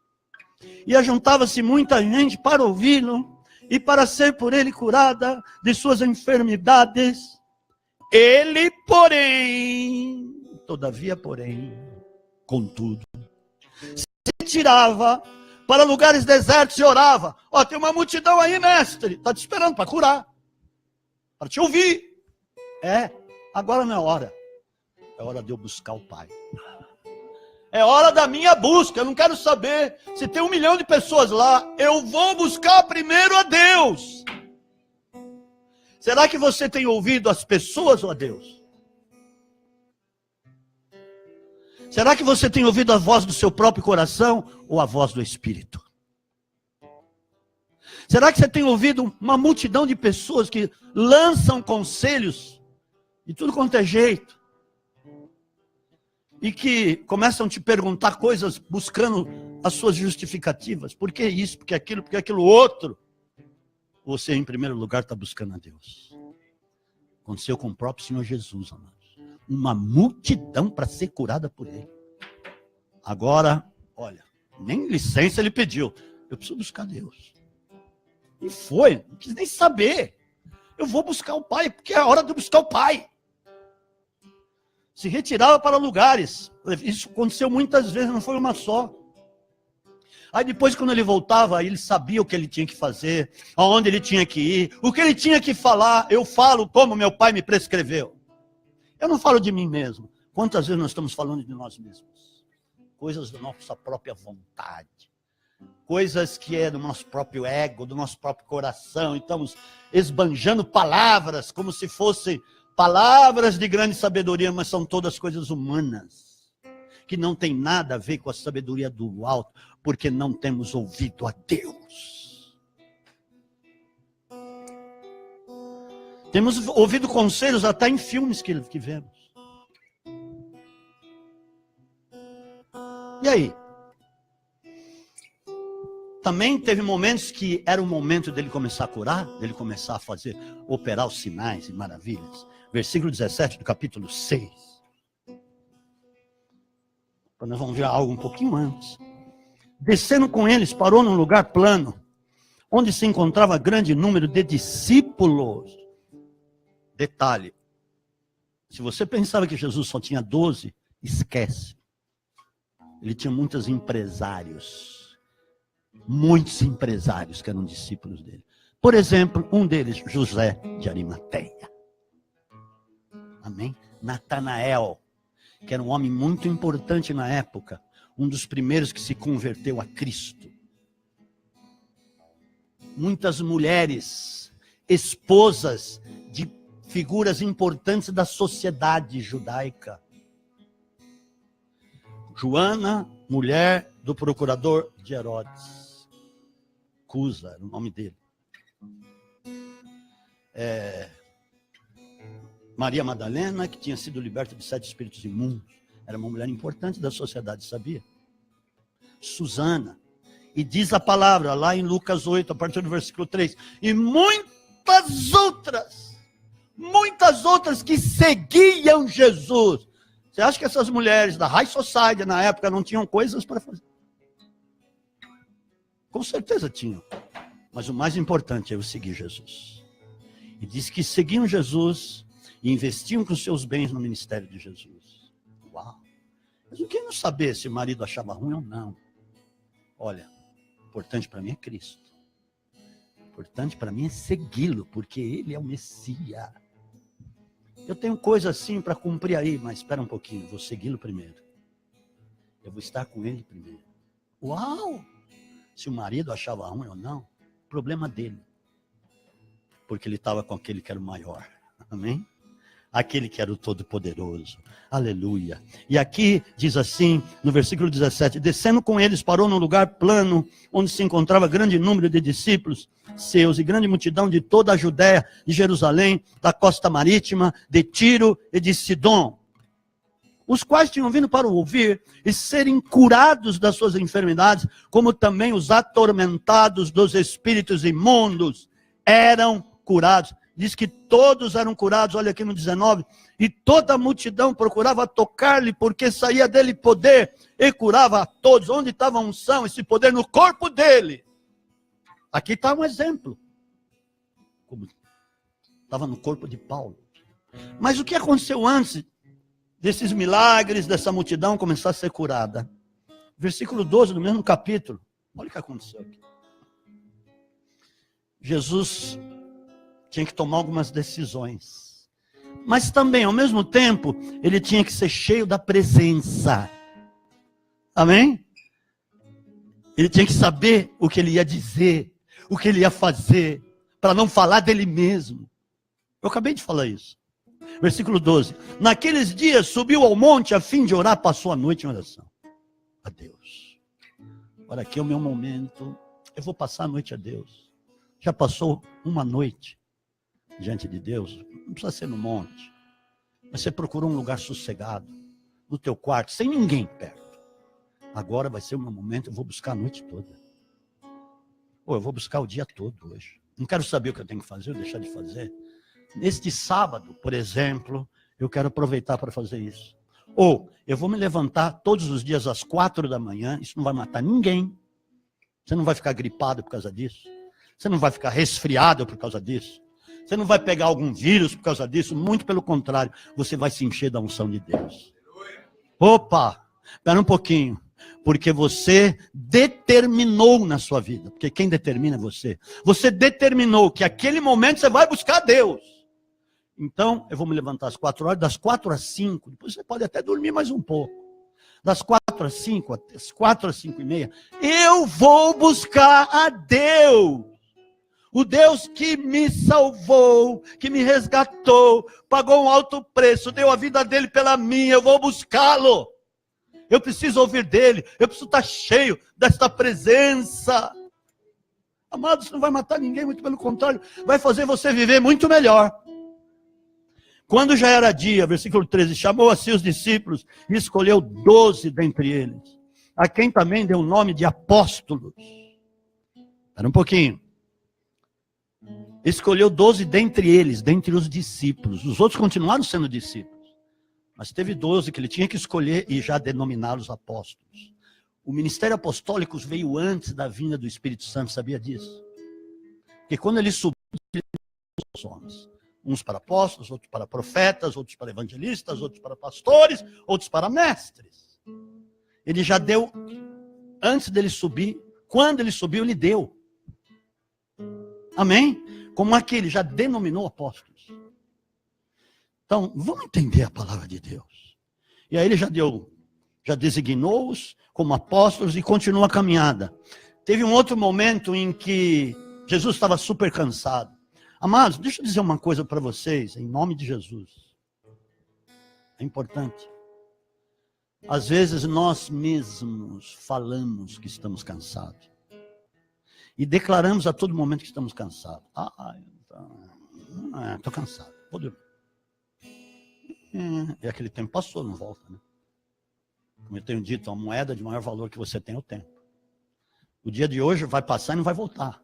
E ajuntava-se muita gente para ouvi-lo e para ser por ele curada de suas enfermidades. Ele, porém, todavia, porém, contudo, se retirava para lugares desertos e orava. Ó, tem uma multidão aí, mestre, está te esperando para curar, para te ouvir. Agora não é hora. É hora de eu buscar o Pai. É hora da minha busca. Eu não quero saber se tem 1 milhão de pessoas lá. Eu vou buscar primeiro a Deus. Será que você tem ouvido as pessoas ou a Deus? Será que você tem ouvido a voz do seu próprio coração ou a voz do Espírito? Será que você tem ouvido uma multidão de pessoas que lançam conselhos de tudo quanto é jeito? E que começam a te perguntar coisas buscando as suas justificativas. Por que isso, por que aquilo outro? Você, em primeiro lugar, está buscando a Deus. Aconteceu com o próprio Senhor Jesus, amados. Uma multidão para ser curada por Ele. Agora, olha, nem licença ele pediu. Eu preciso buscar Deus. E foi, não quis nem saber. Eu vou buscar o Pai, porque é a hora de buscar o Pai. Se retirava para lugares. Isso aconteceu muitas vezes, não foi uma só. Aí depois, quando ele voltava, ele sabia o que ele tinha que fazer, aonde ele tinha que ir, o que ele tinha que falar. Eu falo como meu Pai me prescreveu. Eu não falo de mim mesmo. Quantas vezes nós estamos falando de nós mesmos? Coisas da nossa própria vontade. Coisas que é do nosso próprio ego, do nosso próprio coração. E estamos esbanjando palavras como se fossem palavras de grande sabedoria, mas são todas coisas humanas, que não tem nada a ver com a sabedoria do alto, porque não temos ouvido a Deus. Temos ouvido conselhos até em filmes que vemos. E aí? Também teve momentos que era o momento dele começar a curar, dele começar a operar os sinais e maravilhas. Versículo 17 do capítulo 6. Nós vamos ver algo um pouquinho antes. Descendo com eles, parou num lugar plano, onde se encontrava grande número de discípulos. Detalhe, se você pensava que Jesus só tinha 12, esquece. Ele tinha muitos empresários que eram discípulos dele. Por exemplo, um deles, José de Arimateia. Amém? Natanael, que era um homem muito importante na época, um dos primeiros que se converteu a Cristo. Muitas mulheres, esposas de figuras importantes da sociedade judaica. Joana, mulher do procurador de Herodes. Cusa, era o nome dele. Maria Madalena, que tinha sido liberta de 7 espíritos imundos. Era uma mulher importante da sociedade, sabia? Susana. E diz a palavra lá em Lucas 8, a partir do versículo 3. E muitas outras que seguiam Jesus. Você acha que essas mulheres da High Society na época não tinham coisas para fazer? Com certeza tinham. Mas o mais importante é eu seguir Jesus. E diz que seguiam Jesus e investiam com seus bens no ministério de Jesus. Uau! Mas o que não saber se o marido achava ruim ou não? Olha, o importante para mim é Cristo. O importante para mim é segui-lo, porque Ele é o Messias. Eu tenho coisa assim para cumprir aí, mas espera um pouquinho, vou segui-lo primeiro. Eu vou estar com Ele primeiro. Uau! Se o marido achava ruim ou não, problema dele. Porque ele estava com aquele que era o maior. Amém? Aquele que era o Todo-Poderoso. Aleluia. E aqui diz assim, no versículo 17, descendo com eles, parou num lugar plano, onde se encontrava grande número de discípulos seus e grande multidão de toda a Judéia, de Jerusalém, da costa marítima, de Tiro e de Sidom, os quais tinham vindo para ouvir e serem curados das suas enfermidades, como também os atormentados dos espíritos imundos eram curados. Diz que todos eram curados, olha aqui no 19, e toda a multidão procurava tocar-lhe, porque saía dele poder, e curava a todos. Onde estava a unção, esse poder? No corpo dele. Aqui está um exemplo. Estava no corpo de Paulo. Mas o que aconteceu antes desses milagres, dessa multidão começar a ser curada? Versículo 12 do mesmo capítulo. Olha o que aconteceu aqui. Jesus tinha que tomar algumas decisões. Mas também, ao mesmo tempo, ele tinha que ser cheio da presença. Amém? Ele tinha que saber o que ele ia dizer, o que ele ia fazer, para não falar dele mesmo. Eu acabei de falar isso. Versículo 12. Naqueles dias subiu ao monte a fim de orar, passou a noite em oração a Deus. Agora aqui é o meu momento. Eu vou passar a noite a Deus. Já passou uma noite diante de Deus? Não precisa ser no monte. Mas você procurou um lugar sossegado, no teu quarto, sem ninguém perto. Agora vai ser o meu momento, eu vou buscar a noite toda. Ou eu vou buscar o dia todo hoje. Não quero saber o que eu tenho que fazer ou deixar de fazer. Neste sábado, por exemplo, eu quero aproveitar para fazer isso. Ou eu vou me levantar todos os dias às 4 da manhã, isso não vai matar ninguém. Você não vai ficar gripado por causa disso. Você não vai ficar resfriado por causa disso. Você não vai pegar algum vírus por causa disso. Muito pelo contrário, você vai se encher da unção de Deus. Opa, espera um pouquinho. Porque você determinou na sua vida. Porque quem determina é você. Você determinou que aquele momento você vai buscar Deus. Então, eu vou me levantar às 4 horas, das 4 às 5. Depois você pode até dormir mais um pouco. Das 4 às 5, das 4 às 5 e meia, eu vou buscar a Deus. O Deus que me salvou, que me resgatou, pagou um alto preço, deu a vida dele pela minha, eu vou buscá-lo. Eu preciso ouvir dele, eu preciso estar cheio desta presença. Amado, isso não vai matar ninguém, muito pelo contrário, vai fazer você viver muito melhor. Quando já era dia, versículo 13, chamou a si os discípulos e escolheu 12 dentre eles, a quem também deu o nome de apóstolos. Espera um pouquinho. Escolheu 12 dentre eles, dentre os discípulos. Os outros continuaram sendo discípulos. Mas teve 12 que ele tinha que escolher e já denominá-los apóstolos. O ministério apostólico veio antes da vinda do Espírito Santo, sabia disso? Porque quando ele subiu, ele deu os homens. Uns para apóstolos, outros para profetas, outros para evangelistas, outros para pastores, outros para mestres. Ele já deu, antes dele subir, quando ele subiu, ele deu. Amém? Como aqui, ele já denominou apóstolos. Então, vamos entender a palavra de Deus. E aí ele já designou-os como apóstolos e continua a caminhada. Teve um outro momento em que Jesus estava super cansado. Amados, deixa eu dizer uma coisa para vocês, em nome de Jesus. É importante. Às vezes nós mesmos falamos que estamos cansados. E declaramos a todo momento que estamos cansados. Estou cansado, vou dormir. E aquele tempo passou, não volta, né? Como eu tenho dito, a moeda de maior valor que você tem é o tempo. O dia de hoje vai passar e não vai voltar.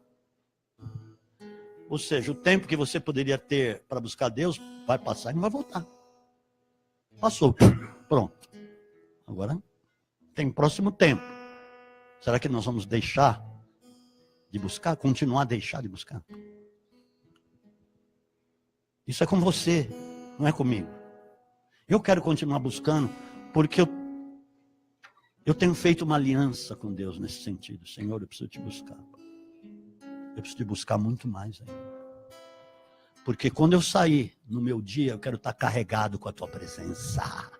Ou seja, o tempo que você poderia ter para buscar Deus vai passar e não vai voltar. Passou, pronto. Agora tem o próximo tempo. Será que nós vamos deixar de buscar, continuar a deixar de buscar. Isso é com você, não é comigo. Eu quero continuar buscando, porque eu tenho feito uma aliança com Deus nesse sentido. Senhor, eu preciso te buscar. Eu preciso te buscar muito mais ainda. Porque quando eu sair no meu dia, eu quero estar carregado com a tua presença.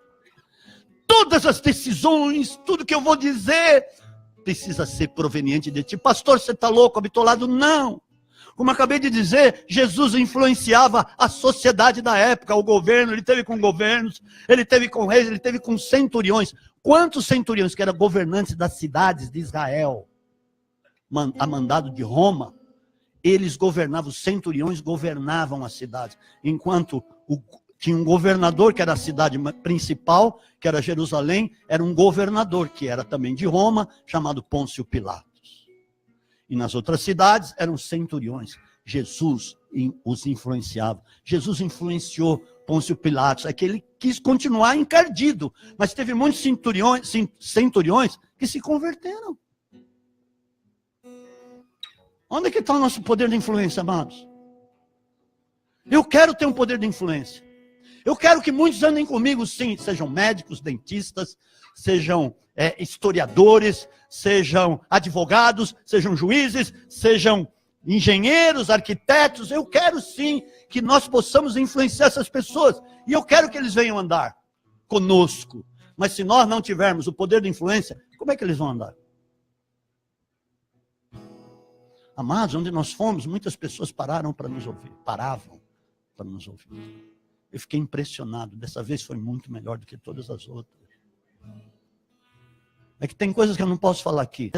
Todas as decisões, tudo que eu vou dizer, precisa ser proveniente de ti. Pastor, você está louco, bitolado? Não. Como acabei de dizer, Jesus influenciava a sociedade da época, o governo, ele teve com governos, ele teve com reis, ele teve com centuriões. Quantos centuriões que eram governantes das cidades de Israel, a mandado de Roma, eles governavam, os centuriões governavam as cidades, enquanto tinha um governador, que era a cidade principal, que era Jerusalém, era um governador, que era também de Roma, chamado Pôncio Pilatos. E nas outras cidades eram centuriões. Jesus os influenciava. Jesus influenciou Pôncio Pilatos, é que ele quis continuar encardido, mas teve muitos centuriões que se converteram. Onde é que está o nosso poder de influência, amados? Eu quero ter um poder de influência. Eu quero que muitos andem comigo, sim, sejam médicos, dentistas, sejam historiadores, sejam advogados, sejam juízes, sejam engenheiros, arquitetos. Eu quero sim que nós possamos influenciar essas pessoas. E eu quero que eles venham andar conosco. Mas se nós não tivermos o poder de influência, como é que eles vão andar? Amados, onde nós fomos, muitas pessoas paravam para nos ouvir. Eu fiquei impressionado. Dessa vez foi muito melhor do que todas as outras. É que tem coisas que eu não posso falar aqui.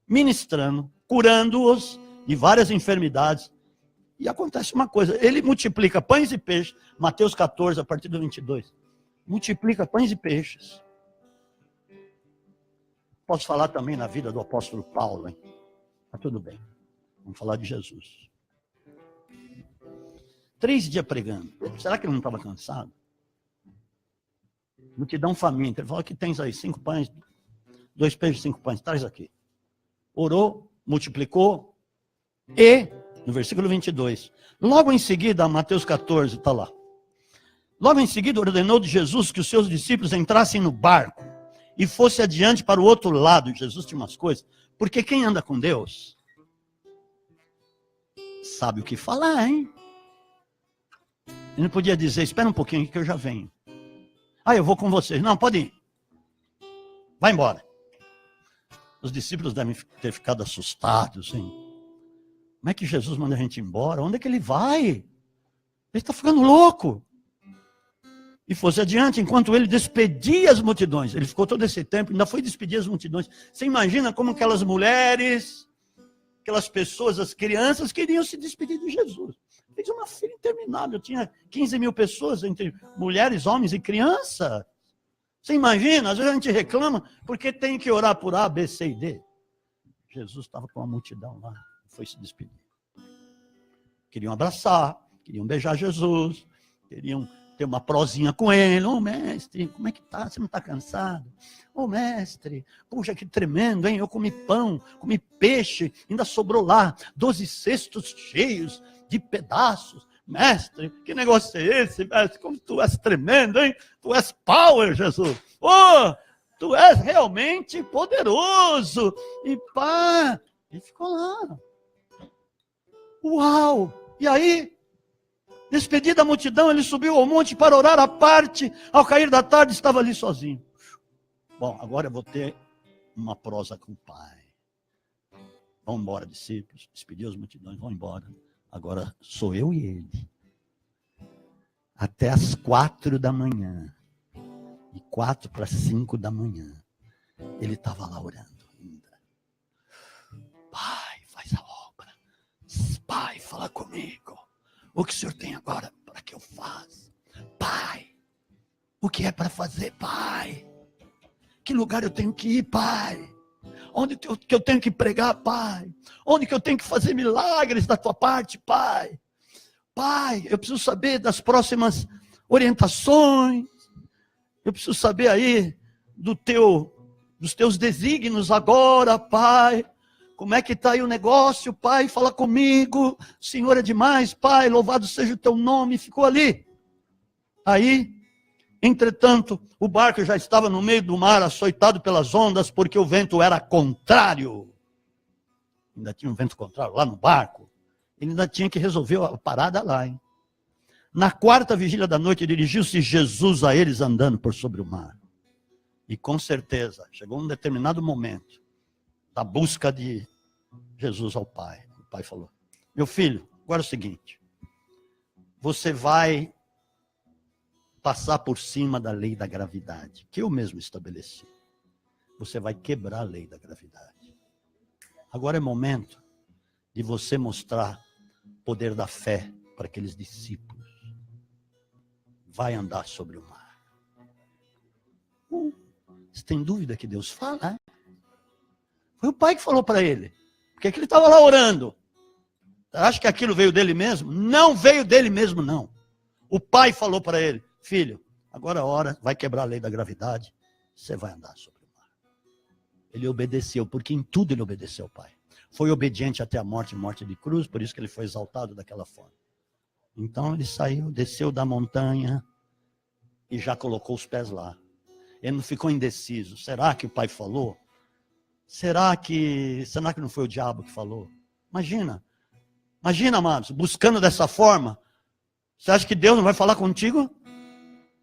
Ministrando, curando-os de várias enfermidades. E acontece uma coisa. Ele multiplica pães e peixes. Mateus 14, a partir do 22. Multiplica pães e peixes. Posso falar também na vida do apóstolo Paulo, hein? Tá tudo bem. Vamos falar de Jesus. 3 dias pregando. Será que ele não estava cansado? Multidão faminta. Ele falou: que tens aí 5 pães, 2 peixes, 5 pães. Traz aqui. Orou, multiplicou. E, no versículo 22, logo em seguida, Mateus 14, está lá. Logo em seguida ordenou de Jesus que os seus discípulos entrassem no barco e fosse adiante para o outro lado. Jesus tinha umas coisas. Porque quem anda com Deus sabe o que falar, hein? Ele não podia dizer: espera um pouquinho que eu já venho. Eu vou com vocês. Não, pode ir. Vai embora. Os discípulos devem ter ficado assustados, hein? Como é que Jesus manda a gente embora? Onde é que ele vai? Ele está ficando louco. E fosse adiante, enquanto ele despedia as multidões. Ele ficou todo esse tempo, ainda foi despedir as multidões. Você imagina como aquelas mulheres, aquelas pessoas, as crianças, queriam se despedir de Jesus. Fez uma fila interminável. Tinha 15 mil pessoas, entre mulheres, homens e crianças. Você imagina? Às vezes a gente reclama porque tem que orar por A, B, C e D. Jesus estava com a multidão lá, foi se despedir. Queriam abraçar, queriam beijar Jesus, queriam ter uma prosinha com ele. Ô mestre, como é que tá? Você não está cansado? Ô mestre, puxa, que tremendo, hein? Eu comi pão, comi peixe, ainda sobrou lá 12 cestos cheios de pedaços. Mestre, que negócio é esse, mestre? Como tu és tremendo, hein? Tu és power, Jesus. Tu és realmente poderoso. E pá, ele ficou lá. Uau! E aí, despedido da multidão, ele subiu ao monte para orar à parte. Ao cair da tarde, estava ali sozinho. Bom, agora eu vou ter uma prosa com o Pai. Vão embora, discípulos. Despediu as multidões, vão embora. Agora sou eu e ele. Até as 4 da manhã. E 4 para 5 da manhã. Ele estava lá orando ainda. Pai, faz a obra. Pai, fala comigo. O que o Senhor tem agora para que eu faça? Pai, o que é para fazer, Pai? Que lugar eu tenho que ir, Pai? Onde que eu tenho que pregar, Pai? Onde que eu tenho que fazer milagres da tua parte, Pai? Pai, eu preciso saber das próximas orientações. Eu preciso saber aí dos teus desígnios agora, Pai. Como é que está aí o negócio, pai? Fala comigo. O Senhor é demais, pai. Louvado seja o teu nome. Ficou ali. Aí, entretanto, o barco já estava no meio do mar, açoitado pelas ondas, porque o vento era contrário. Ainda tinha um vento contrário lá no barco. Ele ainda tinha que resolver a parada lá, hein? Na quarta vigília da noite, dirigiu-se Jesus a eles andando por sobre o mar. E com certeza, chegou um determinado momento da busca de Jesus ao Pai. O Pai falou: meu filho, agora é o seguinte, você vai passar por cima da lei da gravidade, que eu mesmo estabeleci. Você vai quebrar a lei da gravidade. Agora é momento de você mostrar o poder da fé para aqueles discípulos. Vai andar sobre o mar. Você tem dúvida que Deus fala? Hein? Foi o pai que falou para ele. Porque ele estava lá orando. Acha que aquilo veio dele mesmo? Não veio dele mesmo, não. O pai falou para ele: filho, agora a hora, vai quebrar a lei da gravidade, você vai andar sobre o mar. Ele obedeceu, porque em tudo ele obedeceu ao pai. Foi obediente até a morte de cruz, por isso que ele foi exaltado daquela forma. Então ele saiu, desceu da montanha e já colocou os pés lá. Ele não ficou indeciso. Será que o pai falou? Será que não foi o diabo que falou? Imagina, amados, buscando dessa forma. Você acha que Deus não vai falar contigo?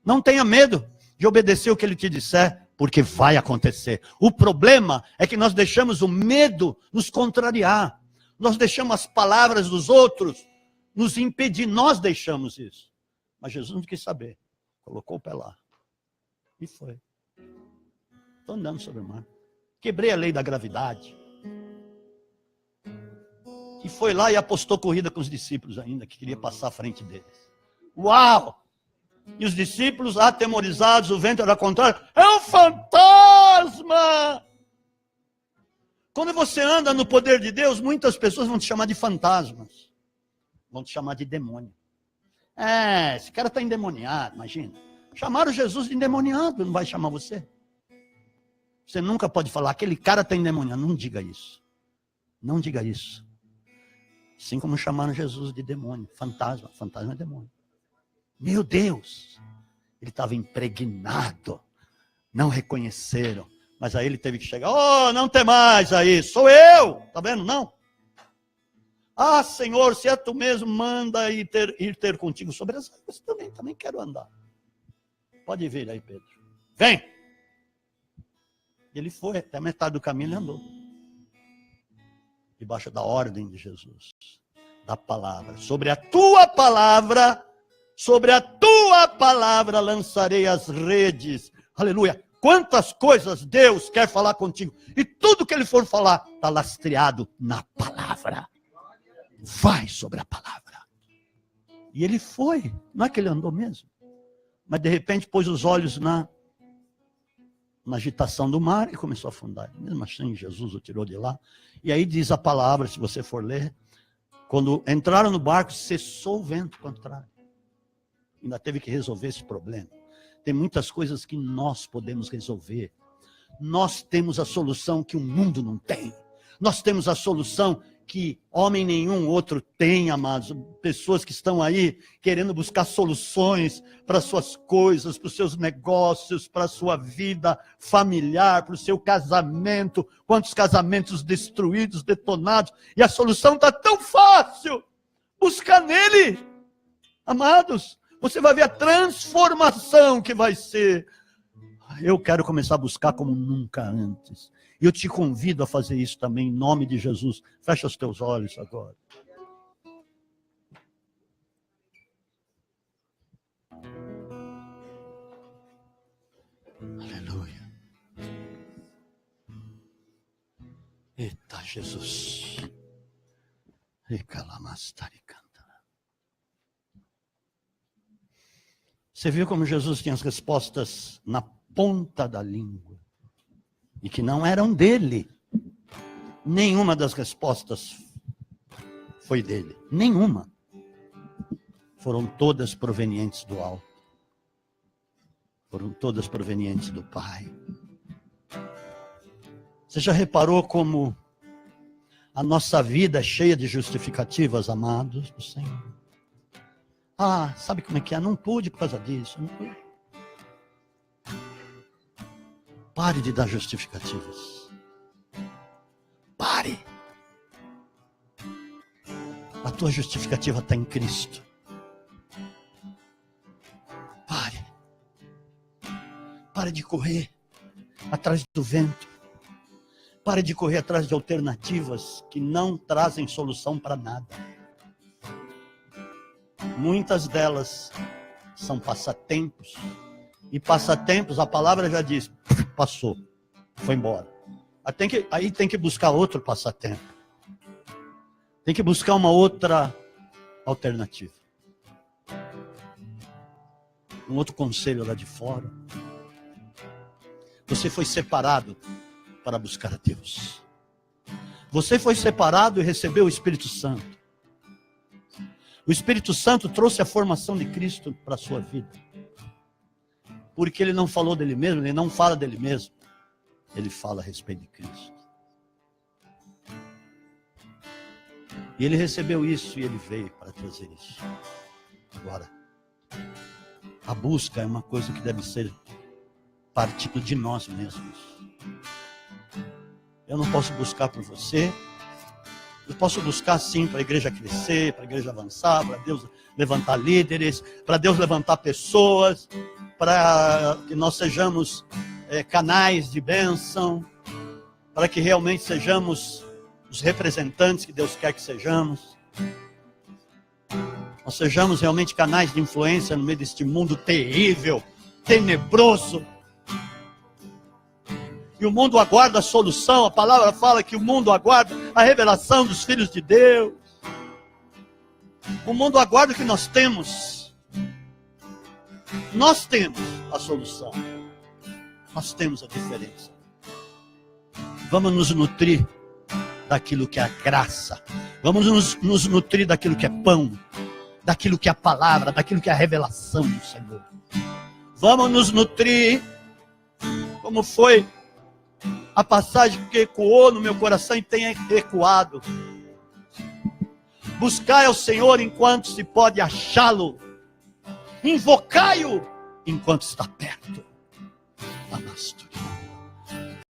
Não tenha medo de obedecer o que ele te disser, porque vai acontecer. O problema é que nós deixamos o medo nos contrariar. Nós deixamos as palavras dos outros nos impedir. Nós deixamos isso. Mas Jesus não quis saber. Colocou o pé lá. E foi. Estou andando sobre o mar. Quebrei a lei da gravidade. E foi lá e apostou corrida com os discípulos ainda, que queria passar à frente deles. Uau! E os discípulos, atemorizados, o vento era contrário. É um fantasma! Quando você anda no poder de Deus, muitas pessoas vão te chamar de fantasmas. Vão te chamar de demônio. Esse cara está endemoniado, imagina. Chamaram Jesus de endemoniado, não vai chamar você? Você nunca pode falar, aquele cara está endemoniado. Não diga isso. Não diga isso. Assim como chamaram Jesus de demônio. Fantasma. Fantasma é demônio. Meu Deus. Ele estava impregnado. Não reconheceram. Mas aí ele teve que chegar. Oh, não tem mais aí. Sou eu. Está vendo? Não. Ah, Senhor, se é tu mesmo, manda ir ter contigo sobre as águas. Também quero andar. Pode vir aí, Pedro. Vem. Ele foi, até a metade do caminho ele andou. Debaixo da ordem de Jesus. Da palavra. Sobre a tua palavra lançarei as redes. Aleluia. Quantas coisas Deus quer falar contigo. E tudo que ele for falar está lastreado na palavra. Vai sobre a palavra. E ele foi. Não é que ele andou mesmo. Mas de repente pôs os olhos na agitação do mar e começou a afundar. Mesmo assim, Jesus o tirou de lá. E aí diz a palavra, se você for ler, quando entraram no barco, cessou o vento contrário. Ainda teve que resolver esse problema. Tem muitas coisas que nós podemos resolver. Nós temos a solução que o mundo não tem. Nós temos a solução que homem nenhum outro tem, amados. Pessoas que estão aí querendo buscar soluções para suas coisas, para os seus negócios, para a sua vida familiar, para o seu casamento. Quantos casamentos destruídos, detonados. E a solução está tão fácil. Busca nele. Amados, você vai ver a transformação que vai ser. Eu quero começar a buscar como nunca antes. E eu te convido a fazer isso também, em nome de Jesus. Fecha os teus olhos agora. Aleluia. Eita, Jesus. Você viu como Jesus tinha as respostas na ponta da língua. E que não eram dele. Nenhuma das respostas foi dele. Nenhuma. Foram todas provenientes do alto. Foram todas provenientes do Pai. Você já reparou como A nossa vida é cheia de justificativas, amados do Senhor. Ah, sabe como é que é? Não pude por causa disso. Não pude. Pare de dar justificativas. Pare. A tua justificativa está em Cristo. Pare. Pare de correr atrás do vento. Pare de correr atrás de alternativas que não trazem solução para nada. Muitas delas são passatempos. E passatempos, a palavra já diz, passou, foi embora. Aí tem que buscar outro passatempo. Tem que buscar uma outra alternativa. Um outro conselho lá de fora. Você foi separado para buscar a Deus. Você foi separado e recebeu o Espírito Santo. O Espírito Santo trouxe a formação de Cristo para a sua vida. Porque ele não falou dele mesmo, ele não fala dele mesmo. Ele fala a respeito de Cristo. E ele recebeu isso e ele veio para trazer isso. Agora, a busca é uma coisa que deve ser partindo de nós mesmos. Eu não posso buscar por você. Eu posso buscar sim para a igreja crescer, para a igreja avançar, para Deus levantar líderes, para Deus levantar pessoas, para que nós sejamos canais de bênção, para que realmente sejamos os representantes que Deus quer que sejamos. Nós sejamos realmente canais de influência no meio deste mundo terrível, tenebroso. E o mundo aguarda a solução. A palavra fala que o mundo aguarda a revelação dos filhos de Deus. O mundo aguarda o que nós temos. Nós temos a solução. Nós temos a diferença. Vamos nos nutrir daquilo que é a graça. Vamos nos nutrir daquilo que é pão. Daquilo que é a palavra, daquilo que é a revelação do Senhor. Vamos nos nutrir, como foi a passagem que ecoou no meu coração e tem ecoado. Buscai ao Senhor enquanto se pode achá-lo. Invocai-o enquanto está perto. Amasturi.